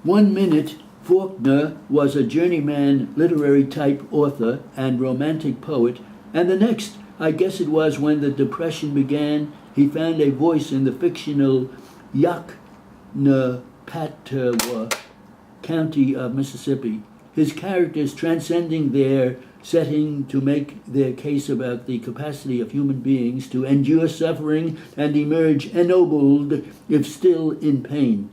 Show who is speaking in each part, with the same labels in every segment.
Speaker 1: One minute, Faulkner was a journeyman literary type author and romantic poet, and the next, I guess it was when the Depression began, he found a voice in the fictional Yoknapatawpha County of Mississippi. His characters transcending their setting to make their case about the capacity of human beings to endure suffering and emerge ennobled if still in pain.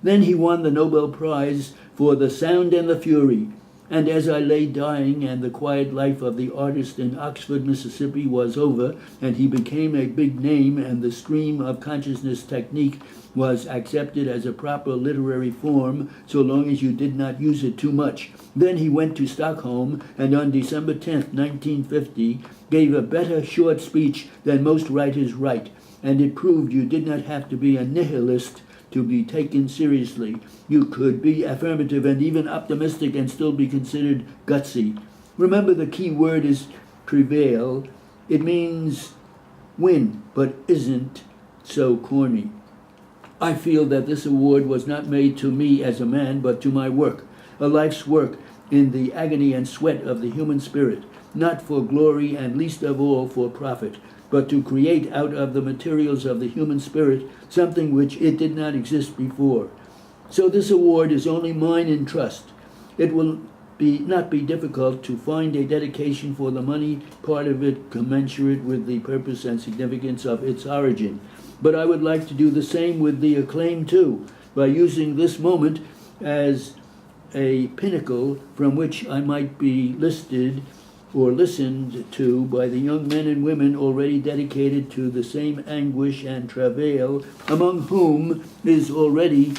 Speaker 1: Then he won the Nobel Prize for The Sound and the Fury. And as I lay dying and the quiet life of the artist in Oxford, Mississippi was over, and he became a big name and the stream of consciousness technique was accepted as a proper literary form so long as you did not use it too much. Then he went to Stockholm and on December 10th, 1950, gave a better short speech than most writers write, and it proved you did not have to be a nihilist to be taken seriously. You could be affirmative and even optimistic and still be considered gutsy. Remember, the key word is prevail. It means win, but isn't so corny. I feel that this award was not made to me as a man, but to my work, a life's work in the agony and sweat of the human spirit, not for glory and least of all for profit, but to create out of the materials of the human spirit something which it did not exist before. So this award is only mine in trust. It will not be difficult to find a dedication for the money part of it commensurate with the purpose and significance of its origin. But I would like to do the same with the acclaim too, by using this moment as a pinnacle from which I might be listed or listened to by the young men and women already dedicated to the same anguish and travail, among whom is already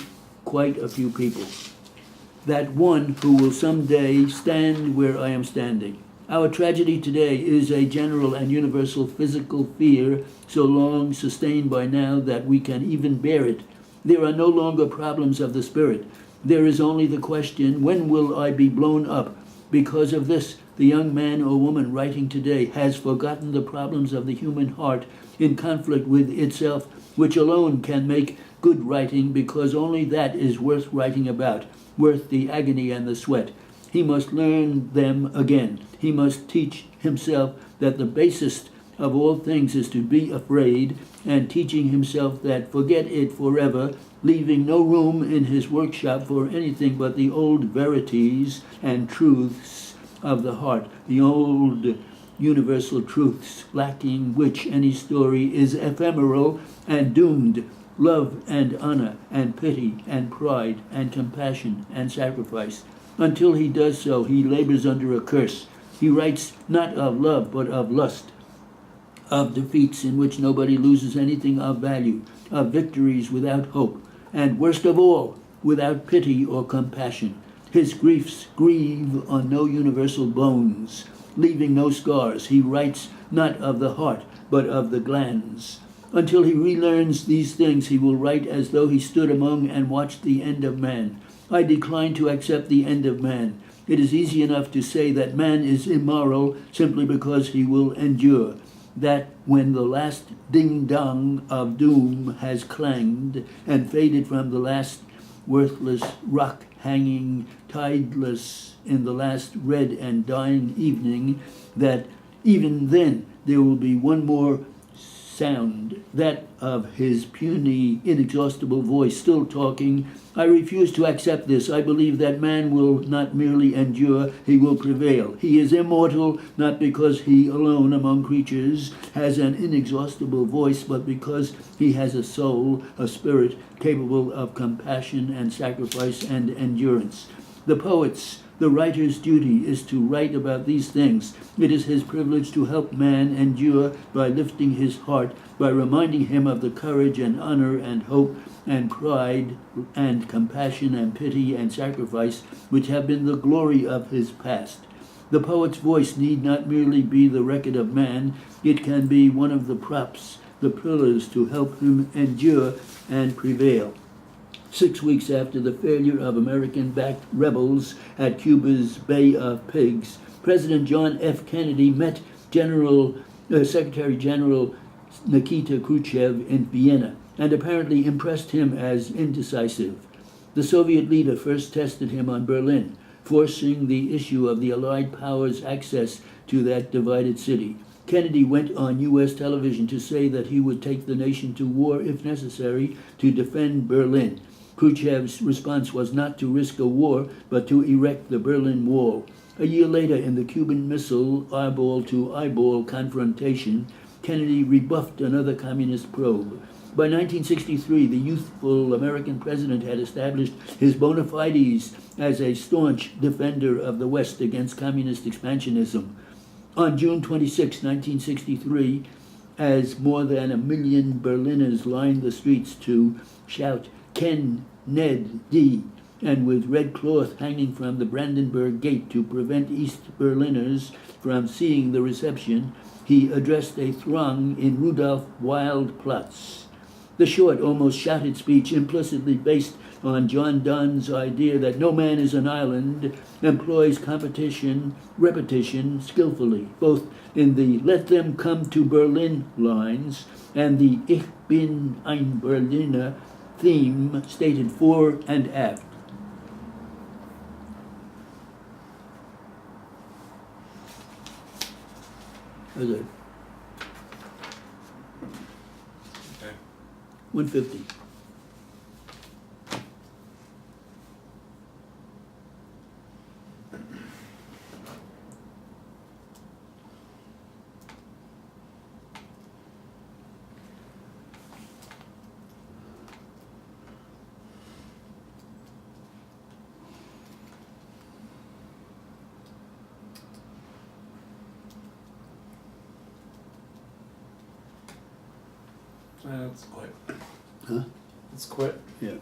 Speaker 1: quite a few people. That one who will someday stand where I am standing. Our tragedy today is a general and universal physical fear, so long sustained by now that we can even bear it. There are no longer problems of the spirit. There is only the question, when will I be blown up? Because of this, the young man or woman writing today has forgotten the problems of the human heart in conflict with itself, which alone can make good writing, because only that is worth writing about, worth the agony and the sweat. He must learn them again. He must teach himself that the basest of all things is to be afraid, and teaching himself that forget it forever, leaving no room in his workshop for anything but the old verities and truths of the heart, the old universal truths, lacking which any story is ephemeral and doomed. Love and honor and pity and pride and compassion and sacrifice. Until he does so, he labors under a curse. He writes not of love, but of lust, of defeats in which nobody loses anything of value, of victories without hope, and worst of all, without pity or compassion. His griefs grieve on no universal bones, leaving no scars. He writes not of the heart, but of the glands. Until he relearns these things, he will write as though he stood among and watched the end of man. I decline to accept the end of man. It is easy enough to say that man is immoral simply because he will endure. That when the last ding-dong of doom has clanged and faded from the last worthless rock hanging tideless in the last red and dying evening, that even then there will be one more sound, that of his puny, inexhaustible voice still talking. I refuse to accept this. I believe that man will not merely endure, he will prevail. He is immortal, not because he alone among creatures has an inexhaustible voice, but because he has a soul, a spirit capable of compassion and sacrifice and endurance. The poet's, the writer's duty is to write about these things. It is his privilege to help man endure by lifting his heart, by reminding him of the courage and honor and hope and pride and compassion and pity and sacrifice which have been the glory of his past. The poet's voice need not merely be the record of man. It can be one of the props, the pillars to help him endure and prevail. 6 weeks after the failure of American-backed rebels at Cuba's Bay of Pigs, President John F. Kennedy met Secretary General Nikita Khrushchev in Vienna and apparently impressed him as indecisive. The Soviet leader first tested him on Berlin, forcing the issue of the Allied powers' access to that divided city. Kennedy went on U.S. television to say that he would take the nation to war if necessary to defend Berlin. Khrushchev's response was not to risk a war, but to erect the Berlin Wall. A year later, in the Cuban Missile eyeball-to-eyeball confrontation, Kennedy rebuffed another communist probe. By 1963, the youthful American president had established his bona fides as a staunch defender of the West against communist expansionism. On June 26, 1963, as more than 1 million Berliners lined the streets to shout, "Ken Ned D," and with red cloth hanging from the Brandenburg Gate to prevent East Berliners from seeing the reception, he addressed a throng in Rudolf Wildplatz. The short, almost shouted speech, implicitly based on John Donne's idea that no man is an island, employs repetition skillfully, both in the "Let them come to Berlin" lines and the "Ich bin ein Berliner" theme stated fore and aft. How's that?
Speaker 2: Okay.
Speaker 1: 150.
Speaker 2: Let's quit.
Speaker 1: Huh?
Speaker 2: Let's quit.
Speaker 1: Yeah.